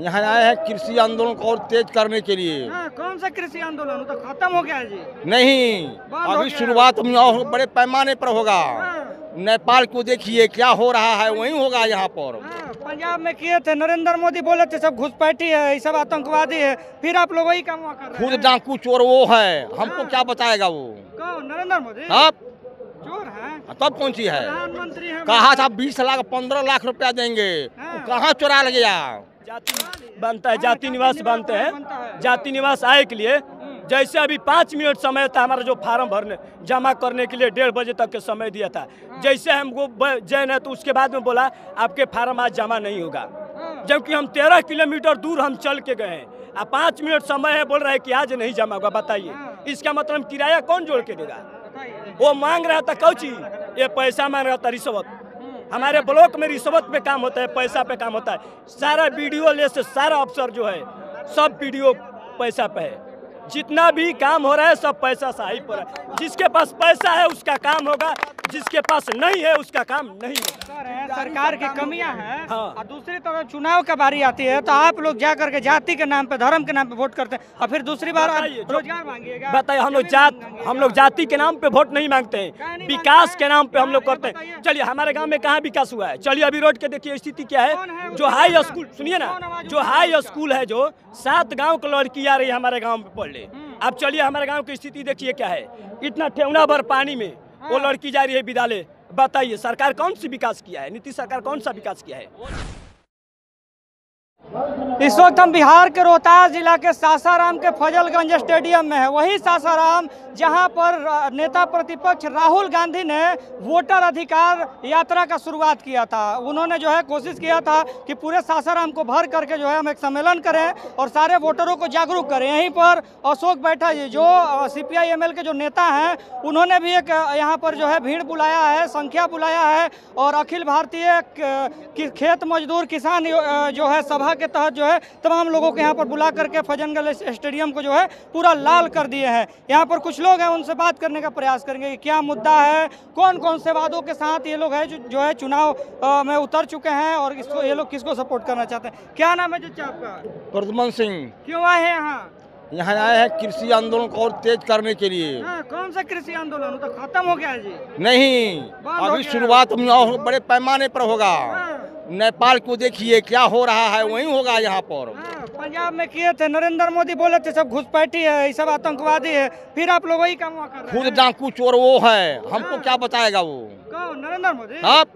यहाँ आए हैं कृषि आंदोलन को और तेज करने के लिए। कौन सा कृषि आंदोलन तो खत्म हो गया है जी? नहीं, अभी शुरुआत और बड़े पैमाने पर होगा। नेपाल को देखिए क्या हो रहा है, वही होगा यहाँ पर। पंजाब में किए थे, नरेंद्र मोदी बोले थे सब घुसपैठी है, ये सब आतंकवादी है, फिर आप लोग वही काम कर रहे हैं। खुद डाकू चोर वो है, हमको क्या बताएगा वो? कौन? नरेंद्र मोदी? आप चोर है? तब कौन सी है? प्रधानमंत्री है। कहा था 20 लाख 15 लाख रुपया देंगे, कहाँ चुरा ले गया? जाति बनता है, जाति निवास बनते हैं। जाति निवास आए के लिए जैसे अभी 5 मिनट समय था हमारा जो फार्म भरने जमा करने के लिए 1:30 बजे तक के समय दिया था। जैसे हमको जैन है तो उसके बाद में बोला आपके फार्म आज जमा नहीं होगा, जबकि हम 13 किलोमीटर दूर हम चल के गए हैं। अब 5 मिनट समय है, बोल रहे हैं कि आज नहीं जमा होगा। बताइए इसका मतलब किराया कौन जोड़ के देगा? वो मांग रहा था कौची, ये पैसा मांग रहा था रिश्वत। हमारे ब्लॉक में रिश्वत पे काम होता है, पैसा पे काम होता है। सारा वीडियो ले से सारा अफसर जो है सब वीडियो पैसा पे है। जितना भी काम हो रहा है सब पैसा से ही पर है। जिसके पास पैसा है उसका काम होगा, जिसके पास नहीं है उसका काम नहीं होगा। सरकार की कमियां हैं। हाँ। और दूसरी तरफ चुनाव का बारी आती है तो आप लोग जा करके जाति के नाम पे, धर्म के नाम पे वोट करते हैं और फिर दूसरी बार रोजगार मांगिएगा। बताइए, हम लोग जाति के नाम पे वोट नहीं मांगते हैं, विकास के नाम पे हम लोग करते हैं। चलिए हमारे गांव में कहाँ विकास हुआ है? चलिए अभी रोड के देखिए स्थिति क्या है। जो हाई स्कूल, सुनिए ना, जो हाई स्कूल है, जो 7 गाँव की लड़की आ रही है हमारे गाँव में पढ़ ले। अब चलिए हमारे गाँव की स्थिति देखिए क्या है। इतना ठेवना भर पानी में वो लड़की जा रही है विद्यालय। बताइए सरकार कौन सी विकास किया है? नीतीश सरकार कौन सा विकास किया है? इस वक्त हम बिहार के रोहतास जिला के सासाराम के फजलगंज स्टेडियम में है। वही सासाराम जहां पर नेता प्रतिपक्ष राहुल गांधी ने वोटर अधिकार यात्रा का शुरुआत किया था। उन्होंने जो है कोशिश किया था कि पूरे सासाराम को भर करके जो है हम एक सम्मेलन करें और सारे वोटरों को जागरूक करें। यहीं पर अशोक बैठा जी जो CPI-ML के जो नेता हैं, उन्होंने भी एक यहाँ पर जो है भीड़ बुलाया है, संख्या बुलाया है और अखिल भारतीय खेत मजदूर किसान जो है सभा के तहत जो है तमाम लोगों को यहाँ पर बुला करके फजलगंज स्टेडियम को जो है पूरा लाल कर दिए हैं। यहाँ पर कुछ लोग हैं, उनसे बात करने का प्रयास करेंगे कि क्या मुद्दा है, कौन कौन से वादों के साथ ये लोग हैं जो है चुनाव में उतर चुके हैं और इसको ये लोग किसको सपोर्ट करना चाहते हैं। क्या नाम है चाचा आपका? प्रद्युमन सिंह। क्यों आए हैं यहाँ? यहाँ आए हैं कृषि आंदोलन को और तेज करने के लिए। कौन सा कृषि आंदोलन तो खत्म हो गया है जी? नहीं, अभी शुरुआत और बड़े पैमाने पर होगा। नेपाल को देखिए क्या हो रहा है, वही होगा यहाँ पर। पंजाब में किए थे, नरेंद्र मोदी बोले थे सब घुसपैठी है, ये सब आतंकवादी है, फिर आप लोग वही काम कर रहे हैं। खुद डाकू चोर वो है, हमको क्या बताएगा वो? कौन? नरेंद्र मोदी? आप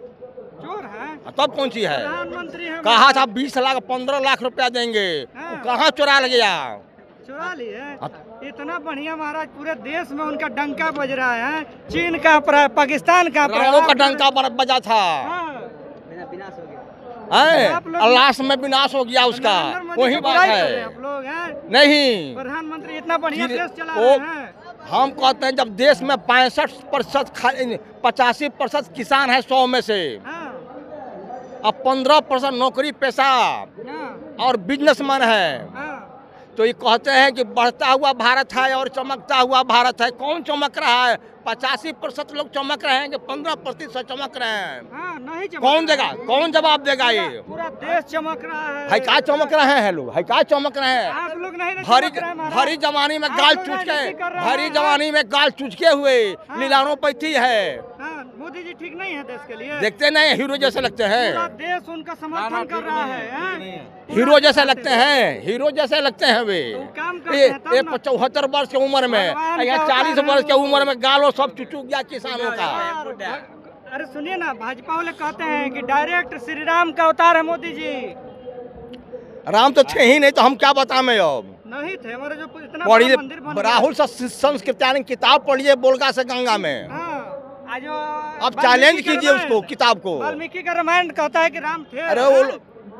चोर है? तब कौन सी है? प्रधानमंत्री है। कहा था 20 लाख 15 लाख रुपया देंगे, कहाँ चुरा ले गया? चुरा लिए? इतना बढ़िया महाराज, पूरे देश में उनका डंका बज रहा है। चीन का, पाकिस्तान का डंका बजा था, लाश में विनाश हो गया उसका। वही बात है। आप लोग हैं नहीं, प्रधानमंत्री इतना बढ़िया देश चला रहे हैं। हम कहते हैं जब देश में 65% 85% किसान है 100 में से, अब 15% नौकरी पेशा और बिजनेसमैन है, तो ये कहते हैं कि बढ़ता हुआ भारत है और चमकता हुआ भारत है। कौन चमक रहा है? 85% लोग चमक रहे हैं कि 15% चमक रहे हैं? नहीं चमक। कौन देगा? कौन जवाब देगा? ये पूरा देश चमक रहा है। क्या चमक रहे हैं लोग? है क्या चमक रहे हैं? आप लोग नहीं भरी जवानी में गाल चूच के, भरी जवानी में गाल चूचके हुए नीलानों पैथी है। मोदी जी ठीक नहीं है देश के लिए? देखते नहीं, हीरो जैसे लगते हैं। पूरा देश उनका समर्थन कर रहा है। हीरो जैसे लगते हैं, हीरो जैसे लगते हैं वे। ये 74 वर्ष की उम्र में, यहाँ 40 वर्ष की उम्र में गालों सब चुचुक गया किसानों का। अरे सुनिए ना, भाजपा वाले कहते हैं कि डायरेक्ट श्री राम का अवतार है मोदी जी। राम तो थे ही नहीं, तो हम क्या बताएं अब? नहीं थे हमारे जो इतना पढ़िए, मंदिर बन राहुल संस्कृत्यान किताब पढ़िए बोलगा से गंगा में। अब चैलेंज कीजिए उसको, किताब को। वाल्मीकि का रामायण कहता है कि राम थे। अरे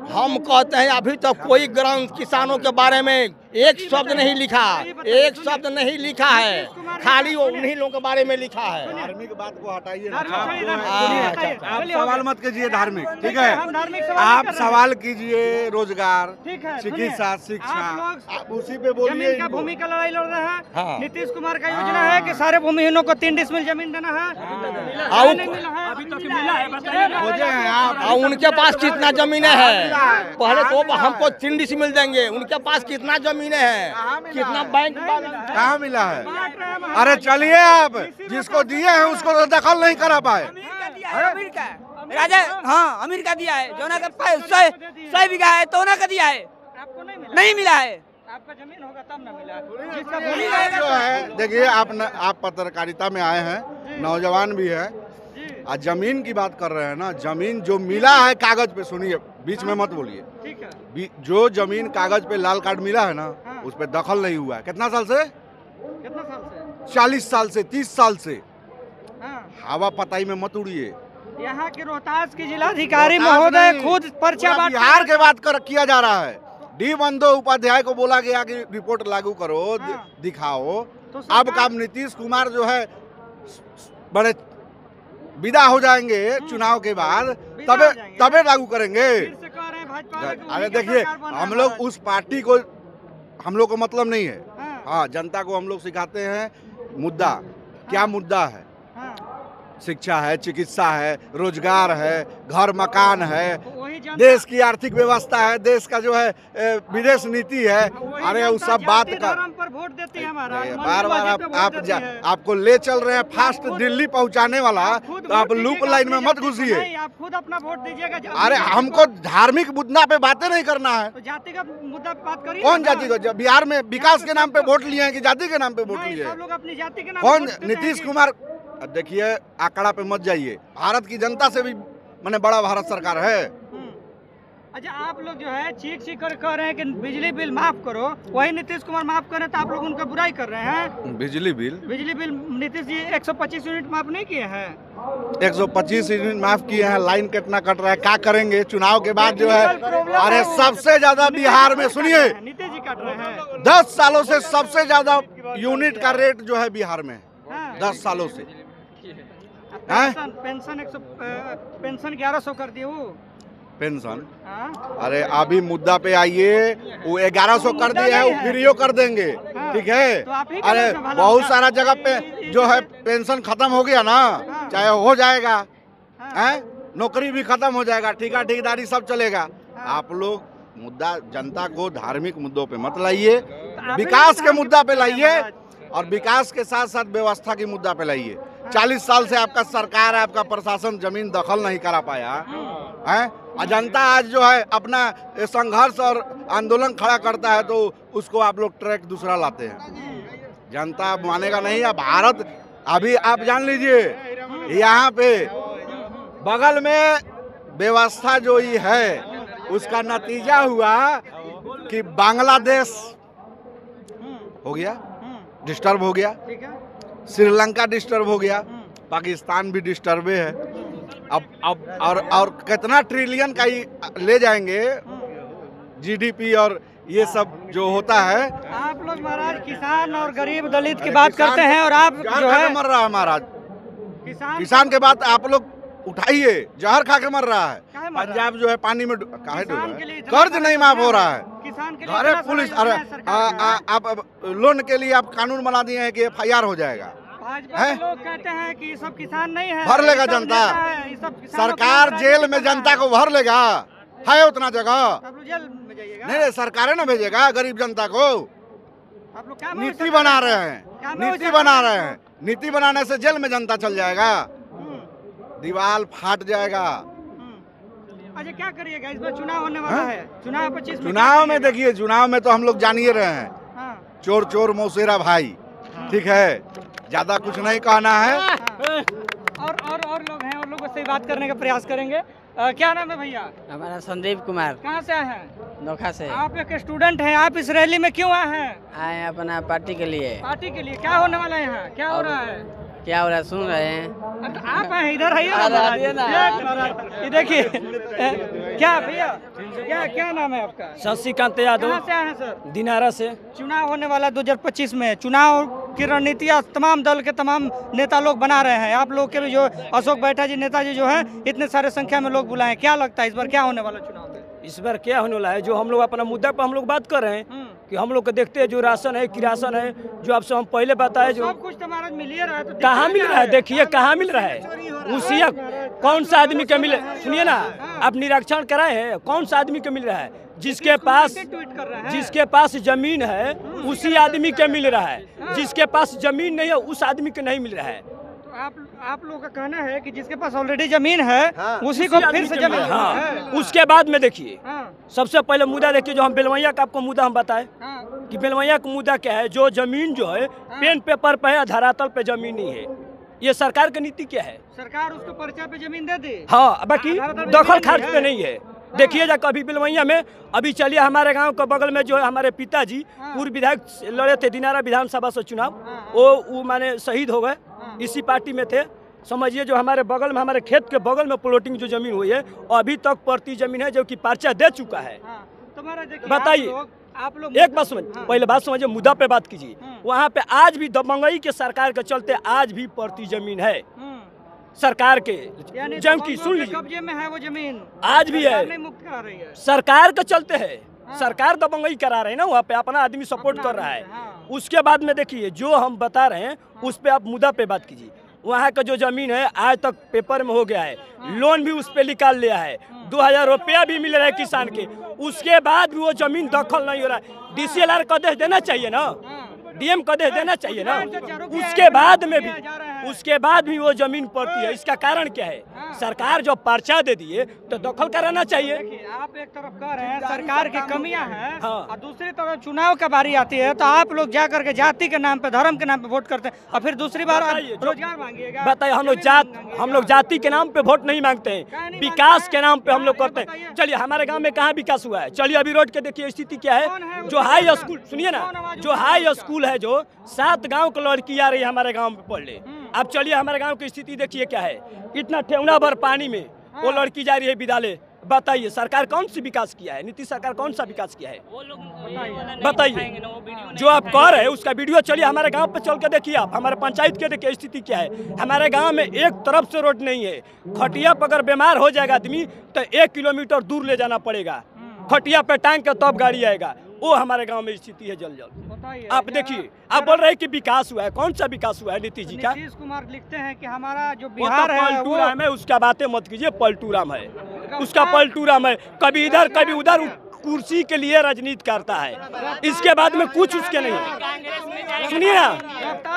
हम कहते हैं अभी तक कोई ग्रंथ किसानों के बारे में एक शब्द नहीं लिखा, एक शब्द नहीं लिखा है, खाली वो उन्हीं लोगों के बारे में लिखा है। धार्मिक बात को हटाइए ना। आप आप सवाल मत कीजिए धार्मिक, ठीक है? हम धार्मिक सवाल आप नहीं कर रहे सवाल कीजिए रोजगार, ठीक है, चिकित्सा, सुनिए, शिक्षा, आप लोग आप उसी पे बोलिए जमीन का इनको। भूमि का लड़ाई लड़ रहे हैं। हाँ। नीतीश कुमार का योजना है कि सारे भूमिहीनों को 3 डिसमिल जमीन देना है। आओ। नहीं मिला है, अभी तक मिला है, बताइए ना। खोजे हैं आप। और उनके पास कितना जमीनें हैं? पहले तो हमको 3 डिसमिल देंगे, उनके पास कितना जमीनें हैं, कितना बैंक कहाँ मिला है? अरे चलिए आप, जिसको दिए हैं उसको तो दखल नहीं करा पाए। अमीर का राजा, हाँ अमीर का दिया है, जो ना का 100 बीघा है तो ना का दिया है, आपको नहीं मिला है। आपका जमीन होगा तब ना मिला। जो है देखिए, आप पत्रकारिता में आए हैं, नौजवान भी है, और जमीन की बात कर रहे हैं ना। जमीन जो मिला है कागज पे, सुनिए, बीच में मत बोलिए। ठीक है, जो जमीन कागज पे लाल कार्ड मिला है ना, उस पे दखल नहीं हुआ है। कितना साल से? कितना साल से? 40 साल से, 30 साल से। हाँ। हवा पताई में मत उड़िए। यहाँ के रोहतास के जिलाधिकारी महोदय खुद पर्चा पूरा बांट बिहार के बात किया जा रहा है। डी बंदोपाध्याय को बोला गया कि रिपोर्ट लागू करो, हाँ। दिखाओ। तो अब का नीतीश कुमार जो है बड़े विदा हो जाएंगे चुनाव के बाद, विदा हो जाएंगे। तबे लागू करेंगे। फिर से कह रहे हैं भाजपा वाले कि अरे उनकी देखिए, सरकार बना हम रहा लोग है। उस पार्टी को, हम लोग को मतलब नहीं है। हाँ, हाँ, जनता को हम लोग सिखाते हैं मुद्दा क्या मुद्दा है। हाँ। शिक्षा है, चिकित्सा है, रोजगार है, घर मकान है, तो वही जनता- देश की आर्थिक व्यवस्था है, देश का जो है विदेश नीति है। वही अरे जनता उस सब बात जाति का धर्म पर वोट देती है हमारा। बार बार आपको ले चल रहे हैं फास्ट दिल्ली पहुंचाने वाला, तो आप लूप लाइन में मत घुसिए। नहीं, आप खुद अपना वोट दीजिएगा। अरे हमको धार्मिक मुद्दा पे बातें नहीं करना है। तो जाति का मुद्दा पे बात करिए। कौन ना। जाति को? बिहार में विकास के नाम पे वोट लिए हैं कि जाति के नाम पे वोट नहीं, लिए सब हैं? लोग अपनी जाति के नाम कौन? वोट देते नीतीश हैं। कुमार, देखिए आंकड़ा पे मत जाइए। भारत की जनता से भी मैंने बड़ा भारत सरकार है। अच्छा, आप लोग जो है चीख चीख कर कह रहे हैं कि बिजली बिल माफ करो, वही नीतीश कुमार माफ कर रहे हैं, तो आप लोग उनका बुराई कर रहे हैं। बिजली बिल बिजली बिल नीतीश जी 125 यूनिट माफ नहीं किए हैं। 125 यूनिट माफ किए हैं। लाइन कितना कट रहा है, क्या करेंगे चुनाव के बाद जो है? अरे सबसे ज्यादा बिहार में, सुनिए, नीतीश जी काट रहे हैं। 10 सालों से सबसे ज्यादा यूनिट का रेट जो है बिहार में, हाँ। 10 सालों से। पेंशन 1100 कर दिए वो। पेंशन, हाँ? अरे अभी मुद्दा पे आइए, वो 1100 कर दिए हैं, वो फ्रीओ कर देंगे, हाँ। ठीक है? तो आप ही का अरे मतलब भला बहुत होगा। सारा जगह पे जो है पेंशन खत्म हो गया ना, हाँ। चाहे हो जाएगा, हाँ। हैं? नौकरी भी खत्म हो जाएगा, ठेकेदारी सब चलेगा। हाँ। आप लोग मुद्दा, जनता को धार्मिक मुद्दों पे मत लाइए, आप ही विकास के धार्मिक मुद्दा पे मुद्दे पे लाइए, महाराज। और विकास के साथ साथ व्यवस्था की मुद्दा पे लाइए। 40 साल से आपका सरकार, आपका प्रशासन जमीन दखल नहीं करा पाया है। और जनता आज जो है अपना संघर्ष और आंदोलन खड़ा करता है, तो उसको आप लोग ट्रैक दूसरा लाते हैं। जनता मानेगा नहीं। अब भारत, अभी आप जान लीजिए, यहाँ पे बगल में व्यवस्था जो ही है, उसका नतीजा हुआ कि बांग्लादेश हो गया, डिस्टर्ब हो गया, ठीक है। श्रीलंका डिस्टर्ब हो गया, पाकिस्तान भी डिस्टर्ब है। अब और कितना ट्रिलियन का ही ले जाएंगे जीडीपी और ये सब जो होता है। आप लोग महाराज किसान और गरीब दलित की बात करते हैं, और आप जो है मर रहा है महाराज। किसान किसान के बात आप लोग उठाइए, जहर खा के मर रहा है। काहे मर रहा है? पंजाब जो है पानी में काहे डूबा किसान के लिए है? इतना कर्ज नहीं माफ हो रहा है। किसान के लिए अरे इतना सारा पुलिस, योजना अरे है सरकार की। आप लोन के लिए आप कानून बना दिए हैं कि FIR हो जाएगा। भाजपा हैं? के लोग कहते हैं कि ये सब किसान नहीं है, भर लेगा ये सब जनता। नेता है, ये सब किसानों सरकार को जेल में राजनीति जनता करना को भर लेगा, है उतना जगह? है। आप लोग जेल में जाइएगा। नहीं, सरकारें ना भेजेगा गरीब जनता को। आप लोग क्या नीति बना रहे हैं, नीति बना रहे हैं। नीति बनाने से जेल में जनता चल जाएगा, दीवार फाट जाएगा। अच्छा, क्या करिएगा इस बार चुनाव होने वाला हाँ? है? चुनाव 25 में चुनाव क्या में करिएगा? देखिए, चुनाव में तो हम लोग जान ही रहे हैं, हाँ, चोर चोर मौसेरा भाई, ठीक है? ज्यादा कुछ नहीं कहना है। और लोग हैं, और लोगों से बात करने का प्रयास करेंगे। क्या नाम है भैया? हमारा संदीप कुमार, कहाँ से आए हैं? नोखा से आप एक स्टूडेंट हैं, आप इस रैली में क्यों आए हैं? आए हैं अपना पार्टी के लिए। पार्टी के लिए। क्या होने वाला है यहाँ, क्या हो रहा है? क्या हो रहा है सुन रहे हैं। आप हैं इधर आइए ना। ये देखिए क्या भैया क्या नाम है आपका? शशिकांत यादव। कहाँ से आए हैं सर? दिनारा से। चुनाव होने वाला 2025 में, चुनाव की रणनीतियाँ तमाम दल के तमाम नेता लोग बना रहे हैं। आप लोग के भी जो अशोक बैठा जी नेताजी जो है इतने सारे संख्या में लोग बुलाए, क्या लगता है इस बार क्या होने वाला चुनाव में? इस बार क्या होने वाला है, जो हम लोग अपना मुद्दा पर हम लोग बात कर रहे हैं कि हम लोग को देखते हैं जो राशन है, किरासन है, जो आपसे हम पहले बताए, जो सब कुछ हमारा मिल ही रहा है, तो कहाँ मिल रहा है, देखिए कहाँ मिल रहा है। उसी कौन सा आदमी का मिले, सुनिए ना, आप निरीक्षण कराए हैं, कौन सा आदमी का मिल रहा है? जिसके पास जमीन है उसी आदमी के मिल रहा है, जिसके पास जमीन नहीं है उस आदमी के नहीं मिल रहा है। आप लोगों का कहना है कि जिसके पास ऑलरेडी जमीन है उसी को फिर से जमीन है। उसके बाद में देखिए, सबसे पहले मुद्दा देखिए, जो हम बेलवैया का आपको मुद्दा हम बताए कि बेलवैया का मुद्दा क्या है। जो जमीन जो है पेन पेपर पे है, धरातल पे जमीन नहीं है। ये सरकार की नीति क्या है? सरकार उसको पर्चा पे जमीन दे दी। हाँ, बाकी दखल खारिज पे नहीं है। देखिए जा कभी बेलवैया में, अभी चलिए हमारे गांव के बगल में जो है हमारे पिताजी पूर्व विधायक लड़े थे दिनारा विधानसभा से चुनाव, वो माने शहीद हो गए, इसी पार्टी में थे। समझिए जो हमारे बगल में, हमारे खेत के बगल में प्लॉटिंग जो जमीन हुई है अभी तक प्रति जमीन है, जो कि पर्चा दे चुका है। बताइए, आप लोग एक बात समझ, पहले बात समझिए, मुद्दा पे बात कीजिए। वहाँ पे आज भी दबंगई के सरकार के चलते आज भी प्रति जमीन है सरकार के, जबकि सुन लीजिए कब्जे में है वो जमीन, आज भी है, मुक्त करा रही है सरकार के चलते है। सरकार दबंगई करा रहे हैं ना, वहाँ पे अपना आदमी सपोर्ट कर रहा है। उसके बाद में देखिए जो हम बता रहे हैं उस पे आप मुद्दा पे बात कीजिए। वहाँ का जो जमीन है आज तक पेपर में हो गया है, लोन भी उस पे निकाल लिया है, 2000 रुपया भी मिल रहा है किसान के, उसके बाद भी वो जमीन दखल नहीं हो रहा है। DCLR का आदेश देना चाहिए ना, DM का आदेश देना चाहिए ना। उसके बाद भी वो जमीन पड़ती है। इसका कारण क्या है? सरकार जो पर्चा दे दिए तो दखल कराना चाहिए। आप एक तरफ कह रहे हैं सरकार की कमियां हैं, हाँ। और दूसरी तरफ चुनाव का बारी आती है तो आप लोग जा करके जाति के नाम पे, धर्म के नाम पे वोट करते हैं, और फिर दूसरी बार रोजगार मांगिएगा। बताइए, हम लोग जाति के नाम पे वोट नहीं मांगते हैं, विकास के नाम पे हम लोग करते हैं। चलिए हमारे गाँव में कहाँ विकास हुआ है? चलिए अभी रोड के देखिए स्थिति क्या है। जो हाई स्कूल, सुनिए ना, जो हाई स्कूल है, जो 7 गाँव की लड़की आ रही है हमारे गाँव में पढ़ ले। अब चलिए हमारे गांव की स्थिति देखिए क्या है, इतना ठेवना भर पानी में वो लड़की जा रही है विद्यालय। बताइए सरकार कौन सी विकास किया है? नीतीश सरकार कौन सा विकास किया है? बताइए, जो आप कह रहे हैं उसका वीडियो चलिए हमारे गांव पे चल के देखिए, आप हमारे पंचायत के देखिए स्थिति क्या है। हमारे गांव में एक तरफ से रोड नहीं है। खटिया पर अगर बीमार हो जाएगा आदमी तो 1 किलोमीटर दूर ले जाना पड़ेगा, खटिया पे टांग के तब गाड़ी आएगा। वो हमारे गांव में स्थिति है। जल आप देखिए, आप बोल रहे हैं कि विकास हुआ है, कौन सा विकास हुआ है नीतीश जी का? नीतीश कुमार लिखते हैं कि हमारा जो बिहार है पलटू राम है, उसका बातें मत कीजिए। पलटू राम है, उसका पलटू राम है, कभी इधर कभी उधर कुर्सी के लिए राजनीति करता है। इसके बाद में कुछ उसके नहीं है। सुनिए ना,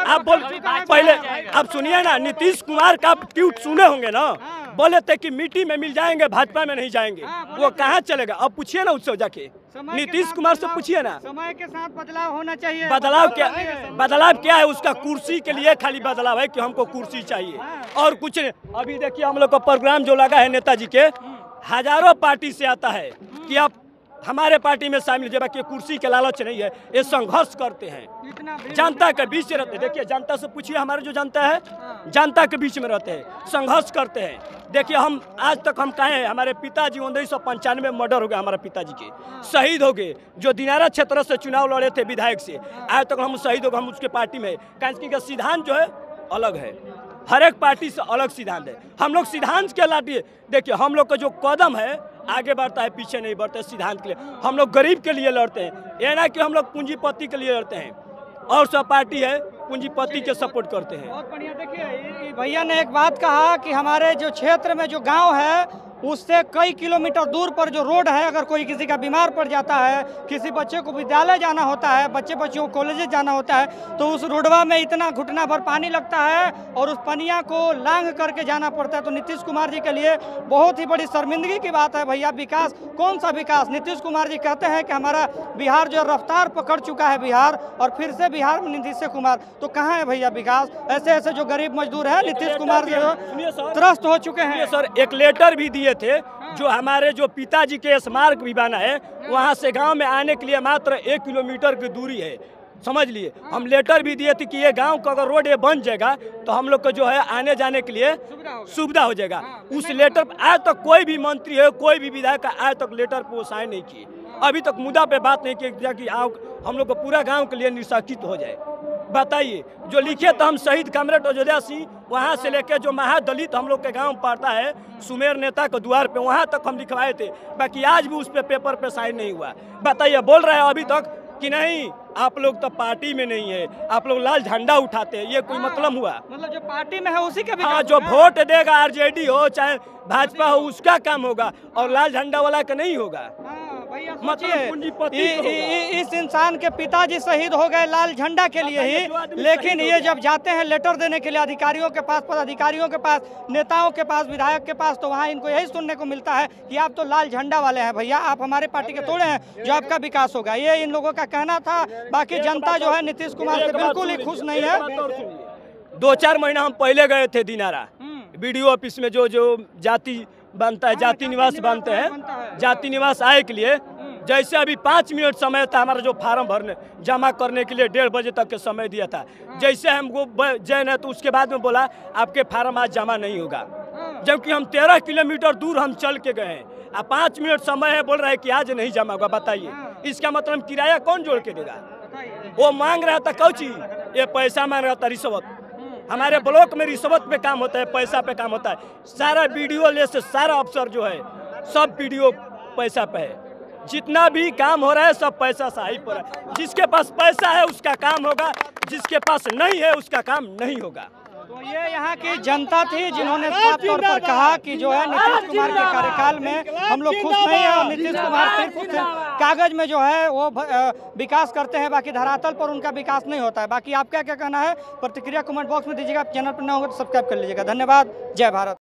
आप पहले आप सुनिए ना, नीतीश कुमार का ट्वीट सुने होंगे ना, बोले थे कि मिट्टी में मिल जाएंगे, भाजपा में नहीं जाएंगे। वो कहाँ चलेगा? अब पूछिए ना उससे जाके, नीतीश कुमार से पूछिए ना। समय के साथ बदलाव होना चाहिए। बदलाव क्या है? उसका कुर्सी के लिए खाली बदलाव है कि हमको कुर्सी चाहिए और कुछ नहीं। अभी देखिए हम लोग का प्रोग्राम जो लगा है नेताजी के, हजारों पार्टी से आता है कि आप हमारे पार्टी में शामिल, जब कि कुर्सी के लालच नहीं है, ये संघर्ष करते हैं, जनता के बीच रहते हैं। देखिए जनता से पूछिए, हमारे जो जनता है जनता के बीच में रहते हैं, संघर्ष करते हैं। देखिए हम आज तक हम कहे हैं, हमारे पिताजी 1995 में मर्डर हो गया, हमारे पिताजी के शहीद हो गए, जो दिनारा क्षेत्र से चुनाव लड़े थे विधायक से, आज तक हम शहीद हो गए, हम उसके पार्टी में। का सिद्धांत जो है अलग है, हर एक पार्टी से अलग सिद्धांत है। हम लोग सिद्धांत के लाठी, देखिए हम लोग का जो कदम है आगे बढ़ता है, पीछे नहीं बढ़ता है। सिद्धांत के लिए हम लोग गरीब के लिए लड़ते हैं, ये ना कि हम लोग पूंजीपति के लिए लड़ते हैं। और सब पार्टी है पूंजीपति के सपोर्ट करते हैं। बहुत बढ़िया। देखिए भैया ने एक बात कहा कि हमारे जो क्षेत्र में जो गांव है उससे कई किलोमीटर दूर पर जो रोड है, अगर कोई किसी का बीमार पड़ जाता है, किसी बच्चे को विद्यालय जाना होता है, बच्चियों को कॉलेज जाना होता है, तो उस रोडवा में इतना घुटना भर पानी लगता है और उस पनिया को लांघ करके जाना पड़ता है। तो नीतीश कुमार जी के लिए बहुत ही बड़ी शर्मिंदगी की बात है। भैया विकास, कौन सा विकास? नीतीश कुमार जी कहते हैं कि हमारा बिहार जो रफ्तार पकड़ चुका है बिहार, और फिर से बिहार में नीतीश कुमार, तो कहाँ है भैया विकास? ऐसे ऐसे जो गरीब मजदूर है नीतीश कुमार जो त्रस्त हो चुके हैं। सर एक लेटर भी दिए थे, जो हमारे जो पिताजी के स्मारक भी बना है, वहाँ से गांव में आने के लिए मात्र 1 किलोमीटर की दूरी है। समझ लिए। हम लेटर भी दिए थे कि ये गांव का अगर रोड ये बन जाएगा तो हम लोग को जो है आने जाने के लिए सुविधा हो जाएगा। उस लेटर पर आज तक कोई भी मंत्री है, कोई भी विधायक आज तक लेटर पर वो साइन नहीं किए। अभी तक मुद्दा पे बात नहीं की कि हम लोग को पूरा गांव के लिए निशासित हो जाए। बताइए, जो लिखे तो हम शहीद कॉमरेड अयोध्या सिंह वहाँ से लेके जो महादलित हम लोग के गांव में पड़ता है सुमेर नेता के द्वार पे, वहाँ तक हम लिखवाए थे। बाकी आज भी उस पे पेपर पे साइन नहीं हुआ। बताइए, बोल रहे हैं अभी तक कि नहीं आप लोग तो पार्टी में नहीं है, आप लोग लाल झंडा उठाते हैं। ये कोई मतलब हुआ? मतलब जो पार्टी में है उसी का हाँ, जो वोट देगा आरजेडी हो चाहे भाजपा हो उसका काम होगा और लाल झंडा वाला का नहीं होगा। मतलब इस इंसान के पिताजी शहीद हो गए लाल झंडा के लिए ही, लेकिन ये जब जाते हैं लेटर देने के लिए अधिकारियों के पास, पदाधिकारियों के पास, नेताओं के पास, विधायक के पास, तो वहाँ इनको यही सुनने को मिलता है कि आप तो लाल झंडा वाले हैं भैया, आप हमारे पार्टी के तोड़े हैं, जो आपका विकास होगा। ये इन लोगों का कहना था। बाकी जनता जो है नीतीश कुमार से बिल्कुल ही खुश नहीं है। 2-4 महीना हम पहले गए थे दिनारा बीडीओ ऑफिस में, जो जाति बनता है, जाति निवास बनते हैं, जाति निवास आय के लिए। जैसे अभी 5 मिनट समय था हमारा जो फार्म भरने जमा करने के लिए 1:30 बजे तक के समय दिया था। जैसे हमको जैन है तो उसके बाद में बोला आपके फार्म आज जमा नहीं होगा, जबकि हम 13 किलोमीटर दूर हम चल के गए हैं। अब 5 मिनट समय है, बोल रहा है कि आज नहीं जमा होगा। बताइए, इसका मतलब किराया कौन जोड़ के देगा? वो मांग रहा था कौची, ये पैसा मांग रहा था, रिश्वत। हमारे ब्लॉक में रिश्वत पे काम होता है, पैसा पे काम होता है। सारा वीडियो ले से सारा अफसर जो है सब वीडियो पैसा पे है। जितना भी काम हो रहा है सब पैसा से ही पर है। जिसके पास पैसा है उसका काम होगा, जिसके पास नहीं है उसका काम नहीं होगा। तो ये यहाँ की जनता थी जिन्होंने साफ तौर पर कहा कि जो है नीतीश कुमार के कार्यकाल में हम लोग खुश नहीं है और नीतीश कुमार सिर्फ कागज में जो है वो विकास करते हैं, बाकी धरातल पर उनका विकास नहीं होता है। बाकी आपका क्या कहना है? प्रतिक्रिया कमेंट बॉक्स में दीजिएगा। चैनल पर नए होंगे तो सब्सक्राइब कर लीजिएगा। धन्यवाद। जय भारत।